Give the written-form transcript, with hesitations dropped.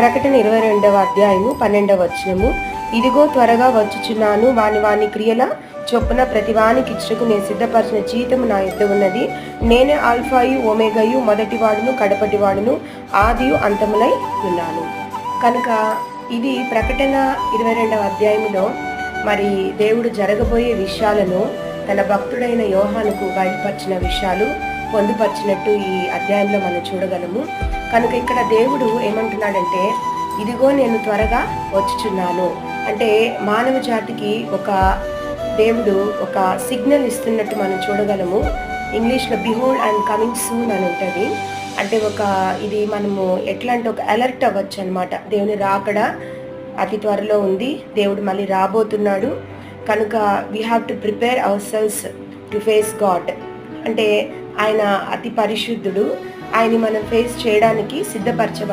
ప్రకటన 22వ అధ్యాయము 12వ వచనము. ఇదిగో త్వరగా వచ్చుచున్నాను, వాని క్రియల చొప్పున ప్రతివానికి ఇచ్చుటకు నేను సిద్ధపరిచిన జీతము నా యొద్ద ఉన్నది. నేనే ఆల్ఫాయు ఒమేగయు, మొదటివాడును కడపటివాడును, ఆదియు అంతములై ఉన్నాను. కనుక ఇది ప్రకటన 22వ అధ్యాయములో మరి దేవుడు జరగబోయే విషయాలను తన భక్తుడైన యోహానుకు బయలుపరిచిన విషయాలు పొందుపరిచినట్టు ఈ అధ్యాయంలో మనం చూడగలము. కనుక ఇక్కడ దేవుడు ఏమంటున్నాడంటే, ఇదిగో నేను త్వరగా వచ్చుచున్నాను అంటే మానవ జాతికి ఒక దేవుడు ఒక సిగ్నల్ ఇస్తున్నట్టు మనం చూడగలము. ఇంగ్లీష్లో బిహోల్డ్ అండ్ కమింగ్ సూన్ అని ఉంటుంది. అంటే ఇది మనము ఎట్లా అంటే ఒక అలర్ట్ అవ్వచ్చు అనమాట. దేవుని రాకడ అతి త్వరలో ఉంది, దేవుడు మళ్ళీ రాబోతున్నాడు. కనుక we have to prepare our cells to face God. అంటే ఆయన అతి పరిశుద్ధుడు, ఆయన్ని మనం ఫేస్ చేయడానికి సిద్ధపరచబడి